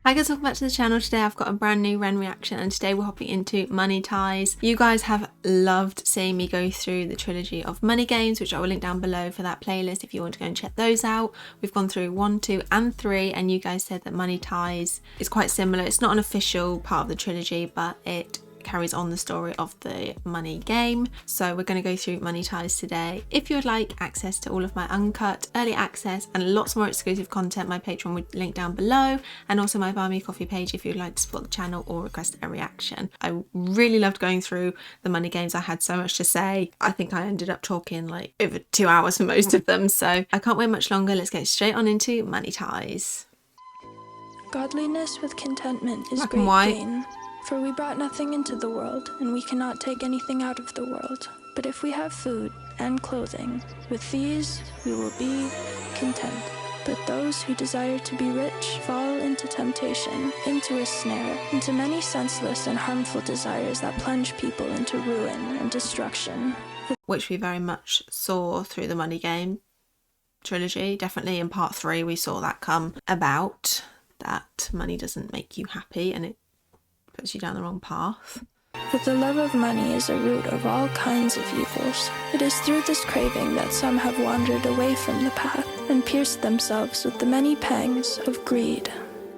Hi guys, welcome back to the channel. Today I've got a brand new Ren reaction and today we're hopping into Money Ties. You guys have loved seeing me go through the trilogy of Money Games, which I will link down below for that playlist if you want to go and check those out. We've gone through 1, 2 and 3 and you guys said that Money Ties is quite similar. It's not an official part of the trilogy, but it carries on the story of the Money Game. So we're going to go through Money Ties today. If you would like access to all of my uncut, early access and lots more exclusive content, my Patreon would link down below, and also my Buy Me Coffee page if you'd like to support the channel or request a reaction. I really loved going through the Money Games. I had so much to say. I think I ended up talking like over 2 hours for most of them, so I can't wait much longer. Let's get straight on into Money Ties. Godliness with contentment is Black and great white. gain. For we brought nothing into the world, and we cannot take anything out of the world. But if we have food and clothing, with these we will be content. But those who desire to be rich fall into temptation, into a snare, into many senseless and harmful desires that plunge people into ruin and destruction. Which we very much saw through the Money Game trilogy. Definitely in part 3 we saw that come about, that money doesn't make you happy and it puts you down the wrong path. For the love of money is a root of all kinds of evils. It is through this craving that some have wandered away from the path and pierced themselves with the many pangs of greed.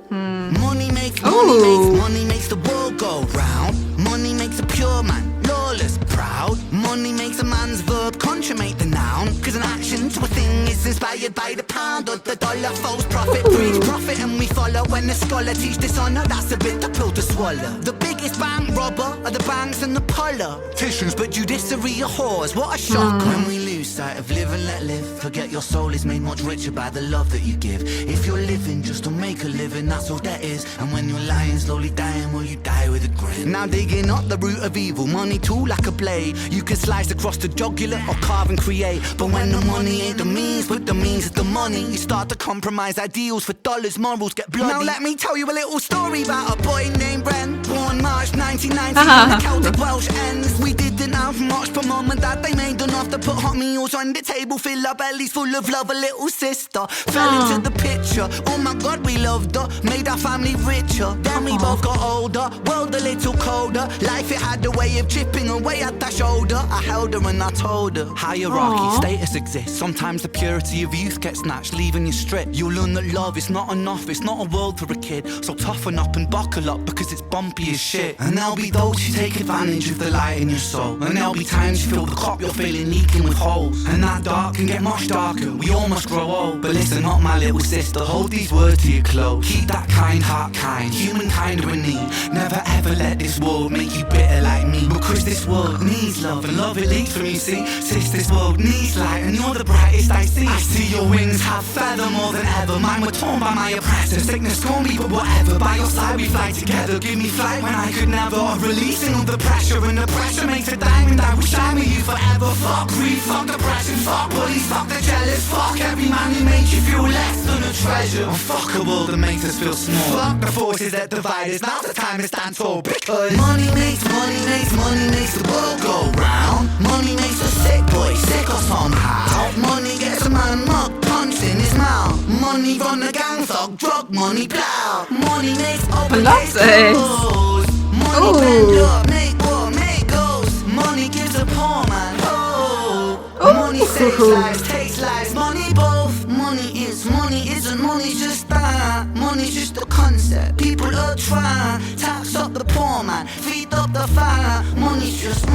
Money makes money makes the world go round. Money makes a pure man lawless proud. Money makes a man's verb consummate the noun. Cause an action to a thing is inspired by the pound or the dollar. False prophet preach profit and we follow. When the scholar teach dishonor, that's a bitter pill to swallow. The biggest bank robber are the banks and the politicians, but judiciary are whores. What a shock when we lose sight of live and let live. Forget your soul is made much richer by the love that you give. If you're living just to make a living, that's all that is. And when you're lying, slowly dying, well you die with a grin. Now digging up the root of evil, money too like a blade. You can slice across the jugular or carve and create. But when the money ain't the means, but the means is the money, you start to compromise ideals for dollars, morals get bloody. Now let me tell you a little story about a boy named Ren. Born March 1990 in the Celtic Welsh ends. We didn't have much, but mum and dad they made enough to put hot meals on the table, fill our bellies full of love. A little sister fell into the picture. Oh my god, we loved her, made our family richer. Then we both got older, world a little colder. Life it had a way of chipping away at that shoulder. I held her and I told her hierarchy, status exists. Sometimes the purity of youth gets snatched, leaving you stripped. You'll learn that love is not enough, it's not a world for a kid. So toughen up and buckle up because it's bumpy as shit. And there'll be those who take advantage of the light in your soul. And there'll be times you feel the cup you're feeling leaking with holes. And that dark can get much darker, we all must grow old. But listen up my little sister, hold these words to your close. Keep that kind heart kind, humankind are in need. Never ever let this world make you bitter like me. Because this world needs love and love it leads from you, see. Sis, this world needs light and you're the brightest I see. I see your wings have feather more than ever. Mine were torn by my oppressor. Sickness torn me but whatever. By your side we fly together. Give me flight when I could never. Releasing all the pressure and the pressure makes a diamond. I will shine with you forever. Fuck greed, fuck depression, fuck bullies, fuck the jealous. Fuck every man who makes you feel less than a treasure. And fuck a world that makes us feel small. Fuck the forces that divide us. Now's the time to stand tall. Because money makes the world go round. Money makes a sick boy sick or somehow. Money gets a man mugged, punched in his mouth. Money run the gang thug, drug money plow. Money makes open case closed. Money bend up, make war, make goals. Money gives a poor man hope. Money saves lives, takes lives. Money both. Money isn't. Money's just that. Money's just a concept. People are trying. Tax up the poor man, feed up the fire. Money's just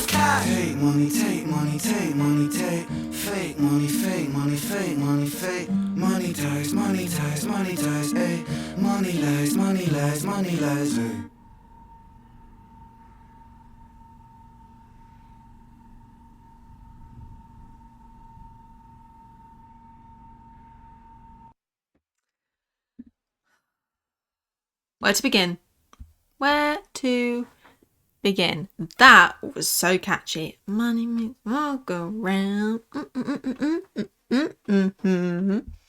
cash. Take money, take money, take money, take. Fake money, fake money, fake money, fake. Money ties, money ties, money ties, ayy. Money lies, money lies, money lies, ayy. Where to begin? Where to begin? That was so catchy. Money makes the world go round.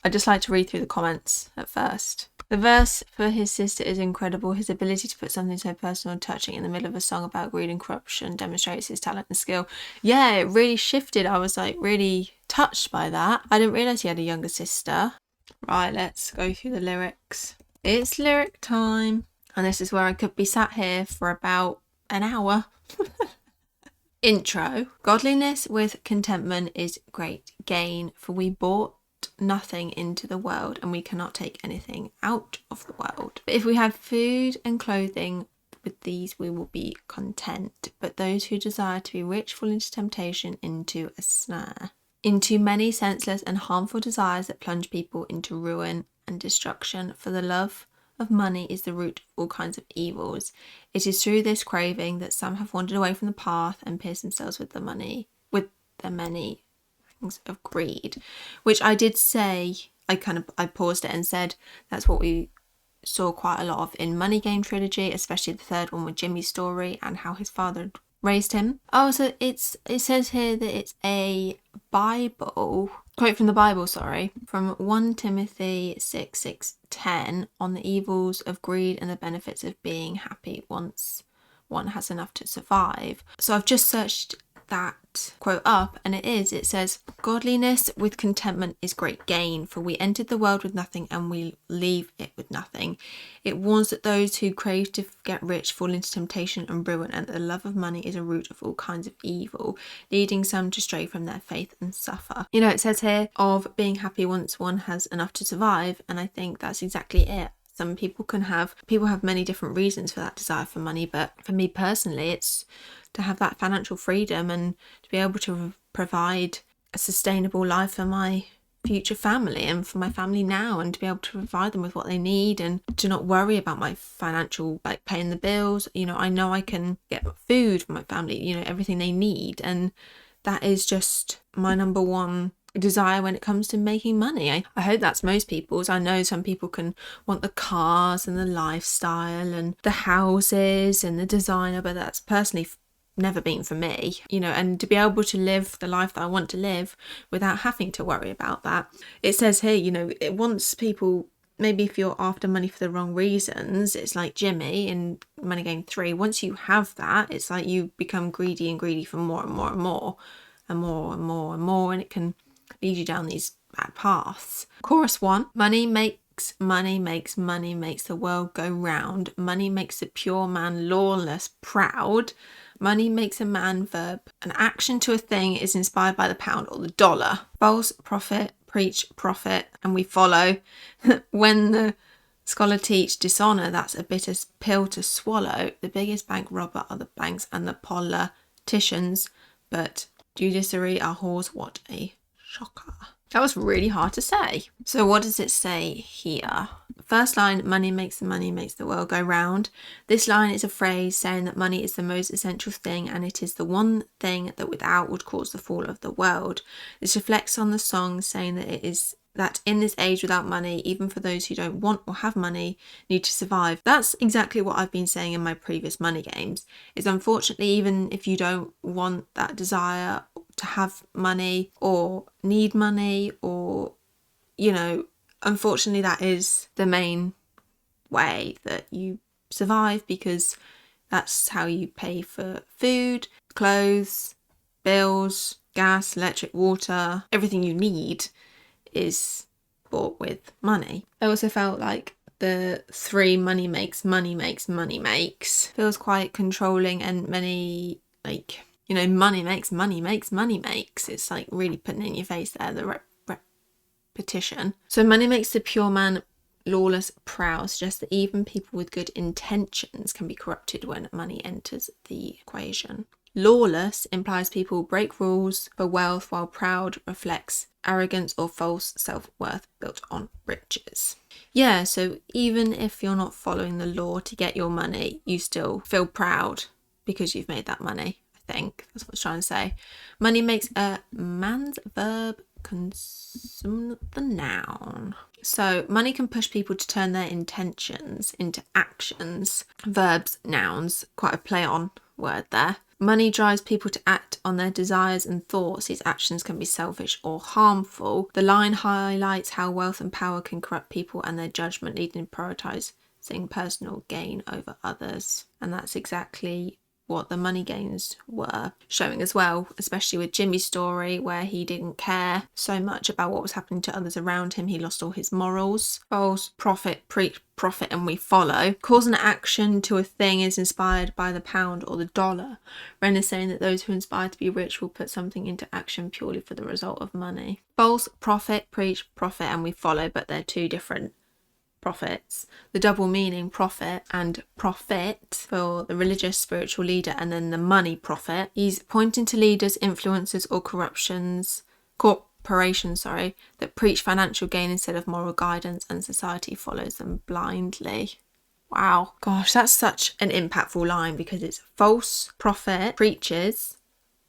I just like to read through the comments at first. The verse for his sister is incredible. His ability to put something so personal and touching in the middle of a song about greed and corruption demonstrates his talent and skill. Yeah, it really shifted. I was like really touched by that. I didn't realise he had a younger sister. Right, let's go through the lyrics. It's lyric time. And this is where I could be sat here for about an hour. Intro. Godliness with contentment is great gain, for we brought nothing into the world, and we cannot take anything out of the world. But if we have food and clothing, with these we will be content. But those who desire to be rich fall into temptation, into a snare, into many senseless and harmful desires that plunge people into ruin and destruction. For the love of money is the root of all kinds of evils. It is through this craving that some have wandered away from the path and pierced themselves with the many things of greed, which I did say, I paused it and said that's what we saw quite a lot of in Money Game Trilogy, especially the third one with Jimmy's story and how his father had raised him. Oh, so it says here that it's a Bible quote from the Bible, from 1 Timothy 6:10 on the evils of greed and the benefits of being happy once one has enough to survive. So I've just searched that quote up, and it says, godliness with contentment is great gain, for we entered the world with nothing and we leave it with nothing. It warns that those who crave to get rich fall into temptation and ruin, and that the love of money is a root of all kinds of evil, leading some to stray from their faith and suffer. You know, it says here of being happy once one has enough to survive, and I think that's exactly it. Some people have many different reasons for that desire for money, but for me personally, it's to have that financial freedom and to be able to provide a sustainable life for my future family and for my family now, and to be able to provide them with what they need and to not worry about my financial, like paying the bills. You know I can get food for my family, you know, everything they need, and that is just my number one desire when it comes to making money. I hope that's most people's. I know some people can want the cars and the lifestyle and the houses and the designer, but that's personally never been for me, you know, and to be able to live the life that I want to live without having to worry about that. It says here, you know, it wants people, maybe if you're after money for the wrong reasons, it's like Jimmy in Money Game 3. Once you have that, it's like you become greedy for more and more and more and more and more and more, and it can lead you down these bad paths. Chorus 1. Money makes the world go round. Money makes the pure man lawless proud. Money makes a man verb. An action to a thing is inspired by the pound or the dollar. False prophet preach profit, and we follow. When the scholar teach dishonour, that's a bitter pill to swallow. The biggest bank robber are the banks and the politicians, but judiciary are whores. What a shocker. That was really hard to say. So what does it say here? First line, money makes the world go round. This line is a phrase saying that money is the most essential thing, and it is the one thing that without would cause the fall of the world. This reflects on the song saying that it is that in this age without money, even for those who don't want or have money, need to survive. That's exactly what I've been saying in my previous money games, is unfortunately, even if you don't want that desire to have money or need money, or, you know, unfortunately that is the main way that you survive, because that's how you pay for food, clothes, bills, gas, electric, water, everything you need is bought with money. I also felt like the 3 money makes feels quite controlling, and many, like, you know, money makes. It's like really putting it in your face there, the repetition. So money makes the pure man lawless proud suggests that even people with good intentions can be corrupted when money enters the equation. Lawless implies people break rules for wealth, while proud reflects arrogance or false self-worth built on riches. Yeah, so even if you're not following the law to get your money, you still feel proud because you've made that money. I think that's what I was trying to say. Money makes a man's verb consume the noun. So money can push people to turn their intentions into actions. Verbs, nouns, quite a play on word there. Money drives people to act on their desires and thoughts. These actions can be selfish or harmful. The line highlights how wealth and power can corrupt people and their judgment, leading to prioritising personal gain over others. And that's exactly what the money gains were showing as well, especially with Jimmy's story, where he didn't care so much about what was happening to others around him. He lost all his morals. False prophet, preach profit, and we follow. Cause and action to a thing is inspired by the pound or the dollar. Ren is saying that those who inspire to be rich will put something into action purely for the result of money. False prophet, preach profit, and we follow, but they're two different prophets. The double meaning prophet and prophet for the religious spiritual leader, and then the money prophet. He's pointing to leaders, influencers, or corporations that preach financial gain instead of moral guidance, and society follows them blindly. Wow. Gosh, that's such an impactful line, because it's false prophet preaches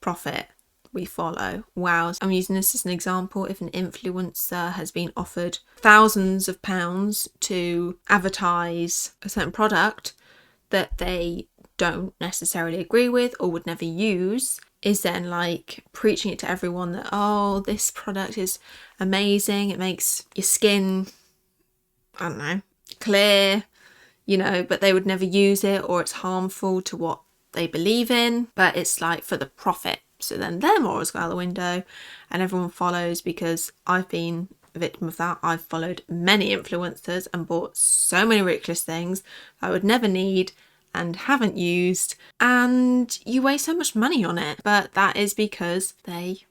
profit, we follow. Wow. I'm using this as an example. If an influencer has been offered thousands of pounds to advertise a certain product that they don't necessarily agree with or would never use, is then like preaching it to everyone that, oh, this product is amazing, it makes your skin, I don't know, clear, you know, but they would never use it, or it's harmful to what they believe in, but it's like for the profit. So then their morals go out the window and everyone follows, because I've been a victim of that. I've followed many influencers and bought so many ridiculous things I would never need and haven't used, and you waste so much money on it. But that is because they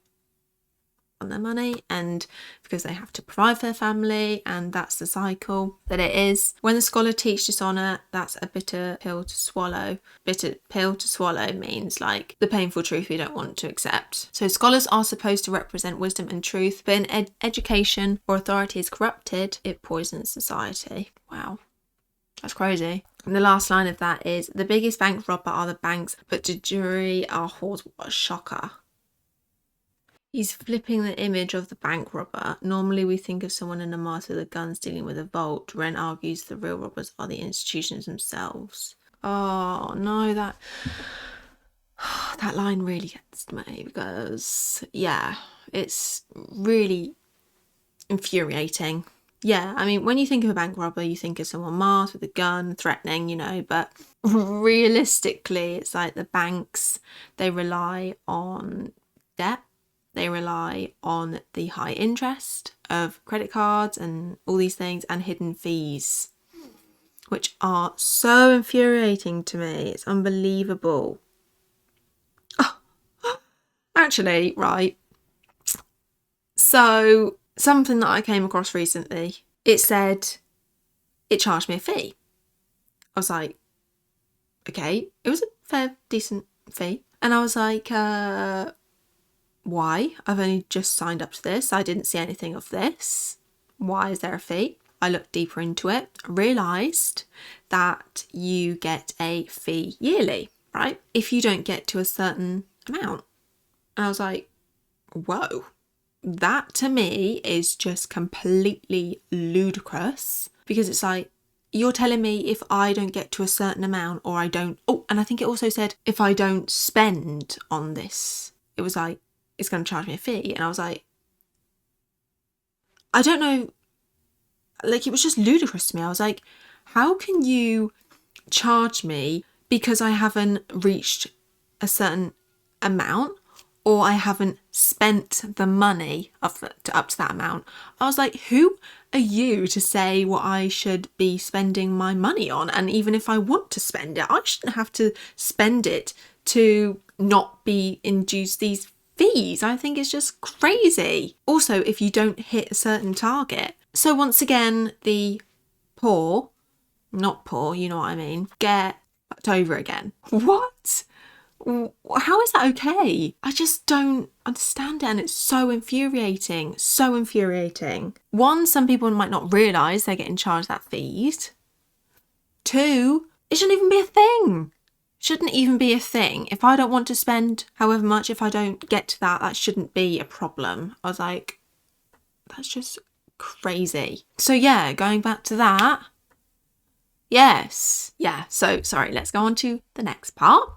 want their money and because they have to provide for their family, and that's the cycle that it is. When the scholar teach dishonour, that's a bitter pill to swallow. Bitter pill to swallow means like the painful truth we don't want to accept. So scholars are supposed to represent wisdom and truth, but in education or authority is corrupted, it poisons society. Wow, that's crazy. And the last line of that is, the biggest bank robber are the banks, but the jury are whores. What a shocker. He's flipping the image of the bank robber. Normally we think of someone in a mask with a gun stealing with a vault. Ren argues the real robbers are the institutions themselves. Oh no, that line really gets to me, because yeah, it's really infuriating. Yeah, I mean, when you think of a bank robber, you think of someone masked with a gun, threatening, you know, but realistically, it's like the banks, they rely on debt. They rely on the high interest of credit cards and all these things, and hidden fees, which are so infuriating to me. It's unbelievable. Oh, actually, right. So something that I came across recently, it said it charged me a fee. I was like, okay, it was a fair, decent fee. And I was like, why? I've only just signed up to this. I didn't see anything of this. Why is there a fee? I looked deeper into it, realised that you get a fee yearly, right? If you don't get to a certain amount. And I was like, whoa. That to me is just completely ludicrous, because it's like, you're telling me if I don't get to a certain amount, or I don't, oh, and I think it also said if I don't spend on this, it was like, it's going to charge me a fee. And I was like, I don't know, like, it was just ludicrous to me. I was like, how can you charge me because I haven't reached a certain amount, or I haven't spent the money up to that amount? I was like, who are you to say what I should be spending my money on? And even if I want to spend it, I shouldn't have to spend it to not be induced these fees. I think it's just crazy. Also, if you don't hit a certain target. So once again, the poor, not poor, you know what I mean, get fucked over again. What? How is that okay? I just don't understand it, and it's so infuriating. So infuriating. One, some people might not realise they're getting charged that fees. Two, it shouldn't even be a thing. Shouldn't even be a thing. If I don't want to spend however much, if I don't get to that, that shouldn't be a problem. I was like, that's just crazy. So yeah, going back to that. Yes. Yeah, so sorry, let's go on to the next part.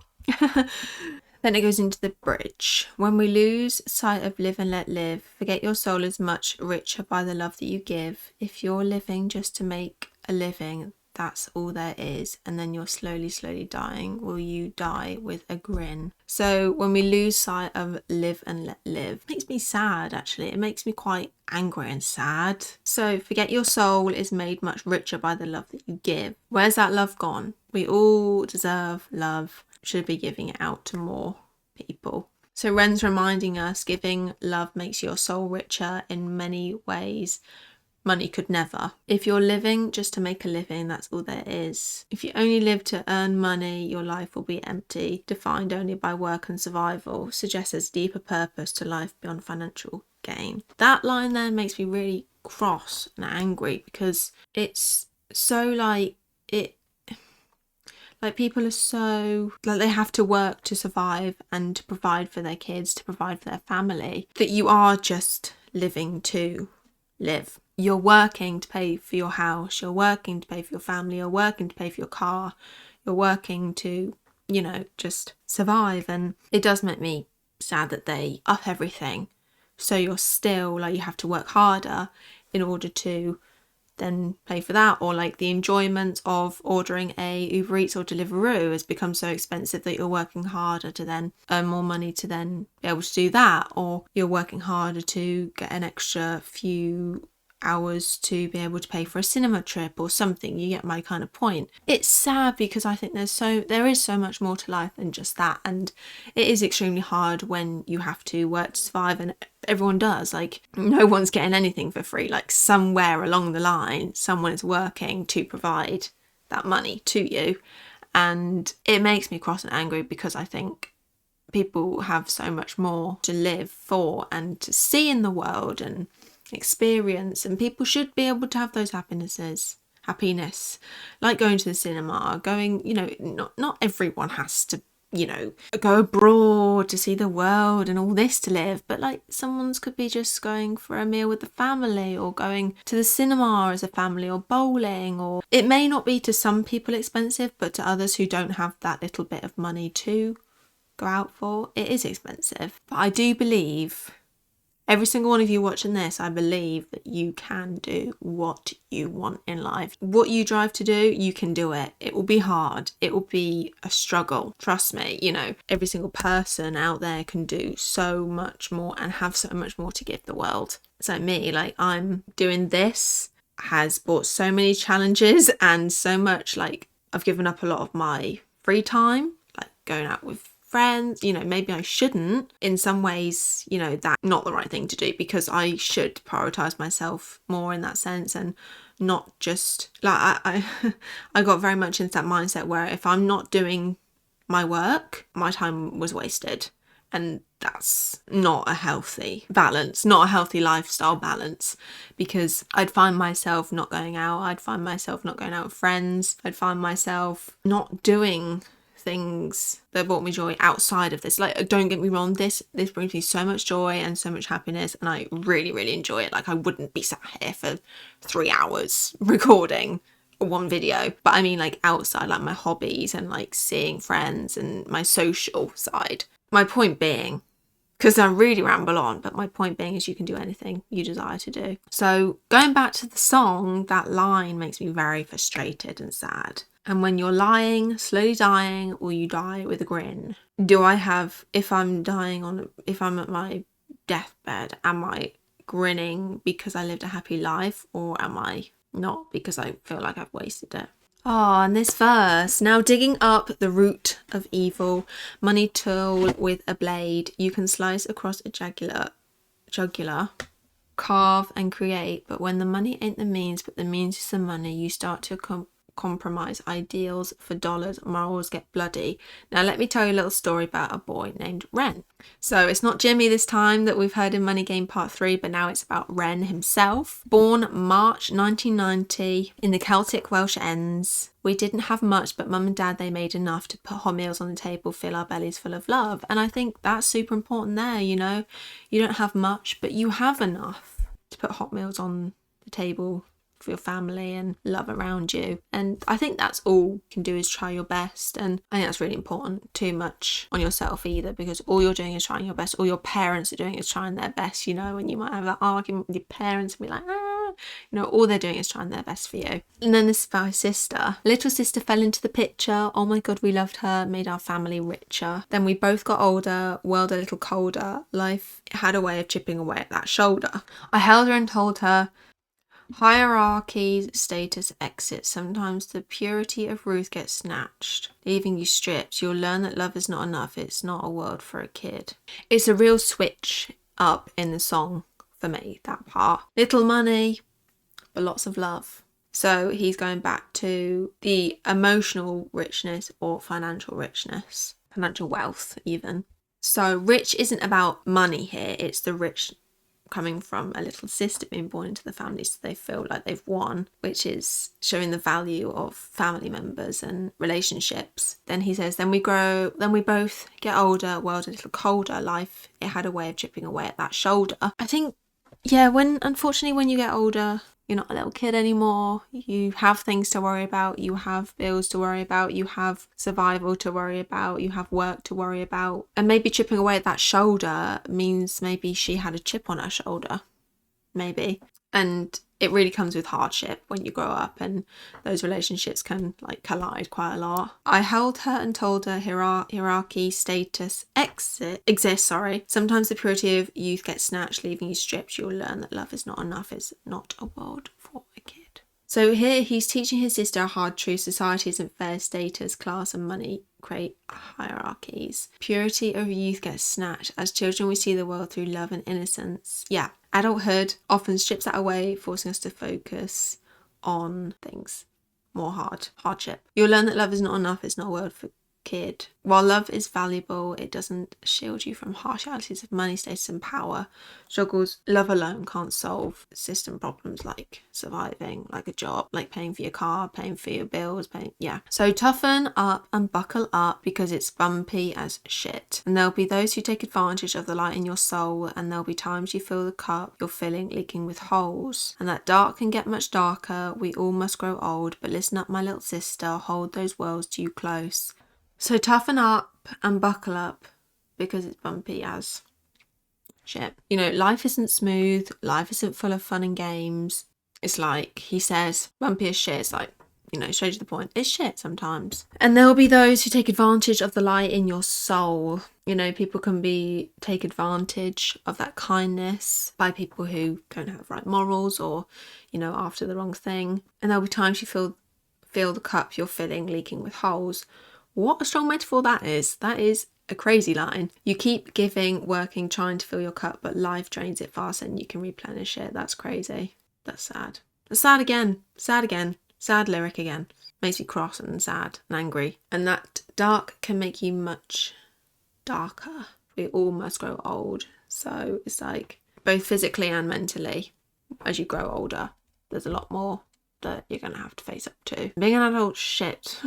Then it goes into the bridge. When we lose sight of live and let live, forget your soul is much richer by the love that you give. If you're living just to make a living, that's all there is, and then you're slowly dying, will you die with a grin? So when we lose sight of live and let live, it makes me sad actually. It makes me quite angry and sad. So forget your soul is made much richer by the love that you give. Where's that love gone? We all deserve love, should be giving it out to more people. So Ren's reminding us giving love makes your soul richer in many ways. Money could never. If you're living just to make a living, that's all there is. If you only live to earn money, your life will be empty, defined only by work and survival. Suggests there's deeper purpose to life beyond financial gain. That line there makes me really cross and angry, because it's so like people are so like they have to work to survive and to provide for their kids, to provide for their family, that you are just living to live. You're working to pay for your house, you're working to pay for your family, you're working to pay for your car, you're working to, you know, just survive. And it does make me sad that they up everything, so you're still like, you have to work harder in order to then pay for that. Or like the enjoyment of ordering a Uber Eats or Deliveroo has become so expensive that you're working harder to then earn more money to then be able to do that, or you're working harder to get an extra few hours to be able to pay for a cinema trip or something. You get my kind of point. It's sad because I think there is so much more to life than just that, and it is extremely hard when you have to work to survive, and everyone does. Like, no one's getting anything for free. Like, somewhere along the line someone is working to provide that money to you, and it makes me cross and angry because I think people have so much more to live for and to see in the world and experience, and people should be able to have those happiness, like going to the cinema, going, you know, not everyone has to, you know, go abroad to see the world and all this to live, but like someone's could be just going for a meal with the family, or going to the cinema as a family, or bowling, or it may not be to some people expensive, but to others who don't have that little bit of money to go out for, it is expensive. But I do believe, every single one of you watching this, I believe that you can do what you want in life. What you drive to do, you can do it. It will be hard. It will be a struggle. Trust me, you know, every single person out there can do so much more and have so much more to give the world. So me, like, I'm doing this has brought so many challenges and so much, like, I've given up a lot of my free time, like going out with friends. You know, maybe I shouldn't. In some ways, you know, that's not the right thing to do, because I should prioritize myself more in that sense, and not just like I got very much into that mindset where if I'm not doing my work, my time was wasted, and that's not a healthy balance, not a healthy lifestyle balance, because I'd find myself not going out, I'd find myself not going out with friends, I'd find myself not doing things that brought me joy outside of this. Like, don't get me wrong, this brings me so much joy and so much happiness, and I really enjoy it. Like, I wouldn't be sat here for 3 hours recording one video, but I mean, like, outside, like my hobbies and like seeing friends and my social side. My point being, because I really ramble on, but my point being is you can do anything you desire to do. So going back to the song, that line makes me very frustrated and sad. And when you're lying, slowly dying, or you die with a grin, do I have, if I'm at my deathbed, am I grinning because I lived a happy life, or am I not because I feel like I've wasted it? Oh, and this verse, now digging up the root of evil, money tool with a blade, you can slice across a jugular, carve and create, but when the money ain't the means, but the means is the money, you start to compromise ideals for dollars, morals get bloody. Now let me tell you a little story about a boy named Ren. So it's not Jimmy this time that we've heard in Money Game Part 3, but now it's about Ren himself. Born March 1990 in the Celtic Welsh Ends. We didn't have much, but mum and dad, they made enough to put hot meals on the table, fill our bellies full of love. And I think that's super important there, you know. You don't have much, but you have enough to put hot meals on the table for your family and love around you. And I think that's all you can do, is try your best. And I think that's really important. Too much on yourself either, because all you're doing is trying your best. All your parents are doing is trying their best, you know, and you might have that argument with your parents and be like, You know, all they're doing is trying their best for you. And then this is about his sister. Little sister fell into the picture. Oh my God, we loved her. Made our family richer. Then we both got older. World a little colder. Life had a way of chipping away at that shoulder. I held her and told her, hierarchies, status, exit. Sometimes the purity of Ruth gets snatched, leaving you stripped. You'll learn that love is not enough. It's not a world for a kid. It's a real switch up in the song for me, that part. Little money, but lots of love. So he's going back to the emotional richness or financial richness, financial wealth even. So rich isn't about money here. It's the rich coming from a little sister being born into the family, so they feel like they've won, which is showing the value of family members and relationships. Then he says, then we grow, then we both get older, world a little colder. Life, it had a way of chipping away at that shoulder. I think, yeah, unfortunately when you get older, you're not a little kid anymore. You have things to worry about. You have bills to worry about. You have survival to worry about. You have work to worry about. And maybe chipping away at that shoulder means maybe she had a chip on her shoulder. Maybe. And it really comes with hardship when you grow up, and those relationships can like collide quite a lot. I held her and told her hierarchy, status, exists. Sometimes the purity of youth gets snatched, leaving you stripped. You'll learn that love is not enough. It's not a world for a kid. So here he's teaching his sister a hard truth. Society isn't fair. Status, class and money create hierarchies. Purity of youth gets snatched. As children we see the world through love and innocence. Yeah, adulthood often strips that away, forcing us to focus on things more hardship. You'll learn that love is not enough. It's not a world for kid. While love is valuable, it doesn't shield you from harsh realities of money, status and power. Struggles love alone can't solve system problems like surviving, like a job, like paying for your car, paying for your bills, So toughen up and buckle up, because it's bumpy as shit. And there'll be those who take advantage of the light in your soul, and there'll be times you fill the cup you're filling leaking with holes. And that dark can get much darker. We all must grow old, but listen up, my little sister, hold those worlds to you close. So toughen up and buckle up, because it's bumpy as shit. You know, life isn't smooth. Life isn't full of fun and games. It's like, he says, bumpy as shit. It's like, you know, straight to the point. It's shit sometimes. And there will be those who take advantage of the light in your soul. You know, people can take advantage of that kindness by people who don't have right morals, or, you know, after the wrong thing. And there'll be times you feel the cup you're filling leaking with holes. What a strong metaphor that is. That is a crazy line. You keep giving, working, trying to fill your cup, but life drains it fast and you can replenish it. That's crazy. That's sad. That's sad again. Sad again. Sad lyric again. Makes me cross and sad and angry. And that dark can make you much darker. We all must grow old. So it's like both physically and mentally, as you grow older, there's a lot more that you're going to have to face up to. Being an adult, shit.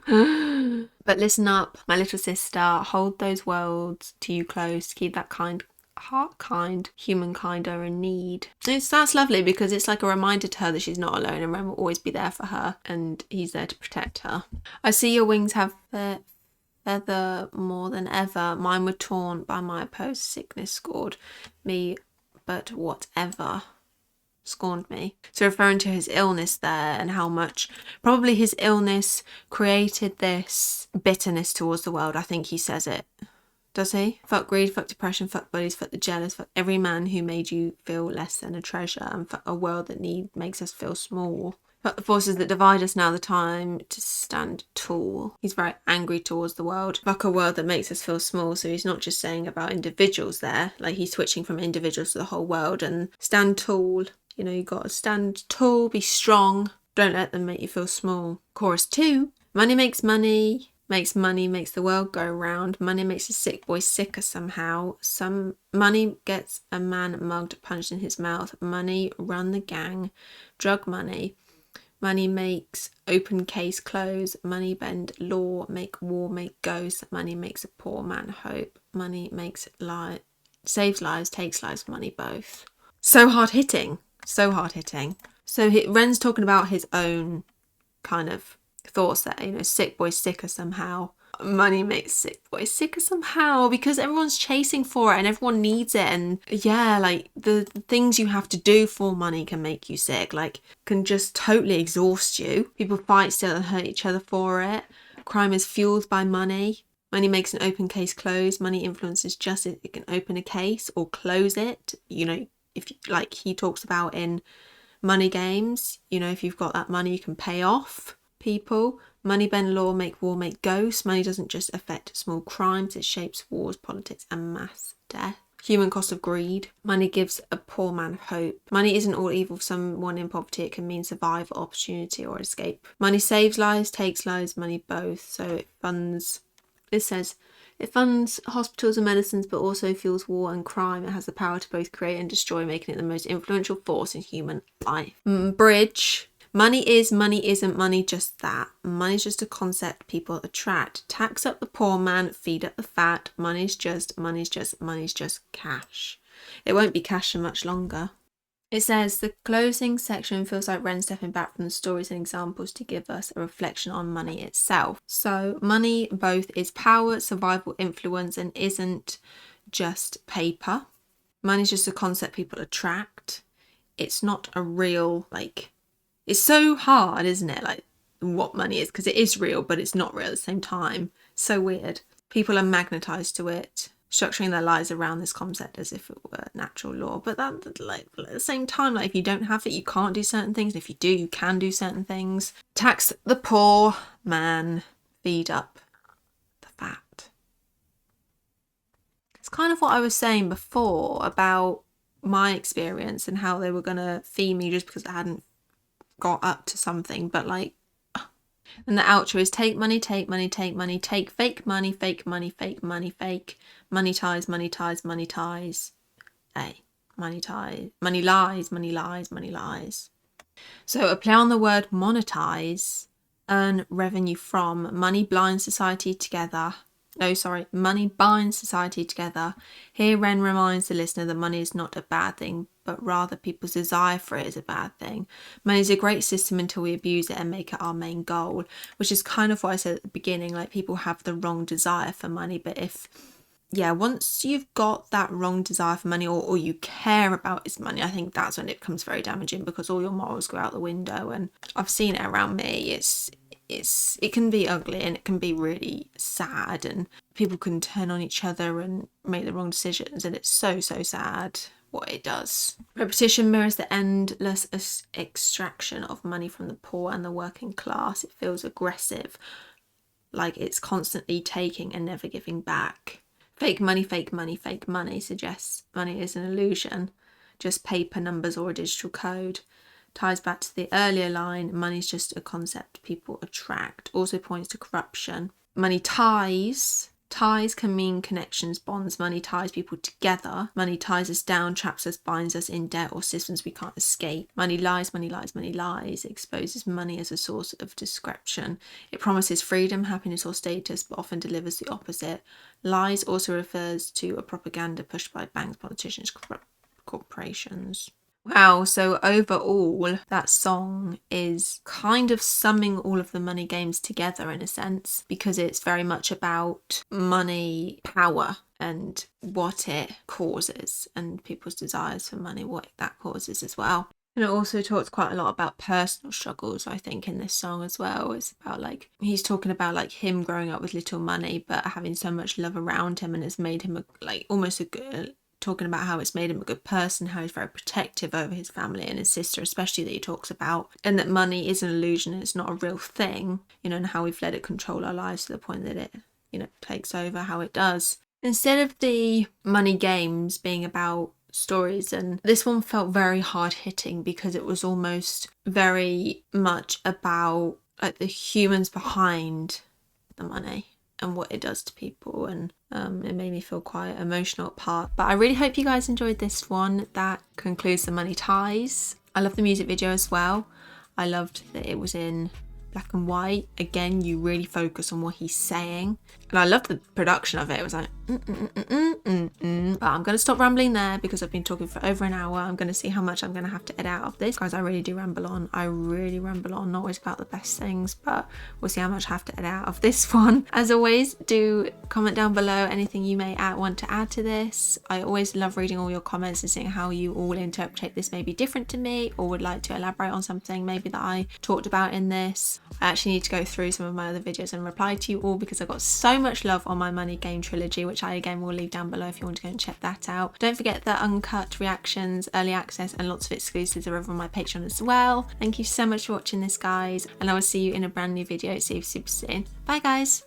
But listen up, my little sister, hold those worlds to you close, keep that heart kind, humankind are in need. That's lovely, because it's like a reminder to her that she's not alone, and Ren will always be there for her, and he's there to protect her. I see your wings have feather more than ever, mine were torn by my opposed sickness, scored me, but whatever scorned me. So referring to his illness there, and how much probably his illness created this bitterness towards the world. I think he says it. Does he? Fuck greed, fuck depression, fuck bullies, fuck the jealous, fuck every man who made you feel less than a treasure, and fuck a world that makes us feel small. Fuck the forces that divide us, now the time to stand tall. He's very angry towards the world. Fuck a world that makes us feel small. So he's not just saying about individuals there, like he's switching from individuals to the whole world. And stand tall. You know, you got to stand tall, be strong. Don't let them make you feel small. Chorus 2. Money makes money, makes the world go round. Money makes a sick boy sicker somehow. Money gets a man mugged, punched in his mouth. Money run the gang. Drug money. Money makes open case close. Money bend law, make war, make ghosts. Money makes a poor man hope. Money makes saves lives, takes lives, money both. So hard hitting. So Ren's talking about his own kind of thoughts there, you know, sick boy sicker somehow. money makes sick boys sicker somehow, because everyone's chasing for it and everyone needs it. And yeah, like the things you have to do for money can make you sick, like can just totally exhaust you. People fight still and hurt each other for it. Crime is fueled by money. Money makes an open case close. Money influences justice. It can open a case or close it. You know, if like he talks about in Money Games, you know, if you've got that money, you can pay off people. Money bend law, make war, make ghosts. Money doesn't just affect small crimes, it shapes wars, politics and mass death. Human cost of greed. Money gives a poor man hope. Money isn't all evil for someone in poverty. It can mean survival, opportunity or escape. Money saves lives, takes lives, money both. So it says it funds hospitals and medicines, but also fuels war and crime. It has the power to both create and destroy, making it the most influential force in human life. Bridge. Money is, money isn't, money just that. Money's just a concept people attract. Tax up the poor man, feed up the fat. Money's just cash. It won't be cash for much longer. It says the closing section feels like Ren stepping back from the stories and examples to give us a reflection on money itself. So money both is power, survival, influence, and isn't just paper. Money's just a concept people attract. It's not a real, like, it's so hard, isn't it? Like what money is, because it is real, but it's not real at the same time. So weird. People are magnetized to it, structuring their lives around this concept as if it were natural law. But that, like, at the same time, like if you don't have it, you can't do certain things. And if you do, you can do certain things. Tax the poor man, feed up the fat. It's kind of what I was saying before about my experience and how they were going to fee me just because I hadn't got up to something. But like, and the outro is take money, take money, take money, take fake money, fake money, fake money, fake money ties, money ties, money ties, money ties, money lies, money lies, money lies. So a play on the word monetize, earn revenue from. Money blinds society together. Money binds society together. Here Ren reminds the listener that money is not a bad thing, but rather people's desire for it is a bad thing. Money is a great system until we abuse it and make it our main goal, which is kind of what I said at the beginning, like people have the wrong desire for money. But once you've got that wrong desire for money, or you care about its money, I think that's when it becomes very damaging, because all your morals go out the window. And I've seen it around me. It can be ugly and it can be really sad, and people can turn on each other and make the wrong decisions, and it's so sad what it does. Repetition mirrors the endless extraction of money from the poor and the working class. It feels aggressive, like it's constantly taking and never giving back. Fake money, fake money, fake money suggests money is an illusion, just paper, numbers or a digital code. Ties back to the earlier line, money's just a concept people attract. Also points to corruption. Money ties can mean connections, bonds. Money ties people together. Money ties us down, traps us, binds us in debt or systems we can't escape. Money lies, money lies, money lies. It exposes money as a source of discretion. It promises freedom, happiness or status, but often delivers the opposite. Lies also refers to a propaganda pushed by banks, politicians, corporations. Wow, so overall, that song is kind of summing all of the money games together in a sense, because it's very much about money, power, and what it causes, and people's desires for money, what that causes as well. And it also talks quite a lot about personal struggles, I think, in this song as well. It's about, like, he's talking about, like, him growing up with little money, but having so much love around him, and it's made him, talking about how it's made him a good person, how he's very protective over his family and his sister especially, that he talks about, and that money is an illusion, it's not a real thing, and how we've let it control our lives to the point that it, takes over how it does. Instead of the money games being about stories, and this one felt very hard hitting because it was almost very much about like the humans behind the money and what it does to people, and it made me feel quite emotional at part. But I really hope you guys enjoyed this one. That concludes the Money Ties. I love the music video as well. I loved that it was in black and white. Again, you really focus on what he's saying. And I love the production of it. It was like, But I'm going to stop rambling there because I've been talking for over an hour. I'm going to see how much I'm going to have to edit out of this. Guys, I really do ramble on. I really ramble on. Not always about the best things, but we'll see how much I have to edit out of this one. As always, do comment down below anything you may want to add to this. I always love reading all your comments and seeing how you all interpret this may be different to me or would like to elaborate on something maybe that I talked about in this. I actually need to go through some of my other videos and reply to you all because I got so much love on my money game trilogy, which I again will leave down below if you want to go and check that out. Don't forget that uncut reactions, early access and lots of exclusives are over on my Patreon as well. Thank you so much for watching this, guys, and I will see you in a brand new video super soon. Bye guys.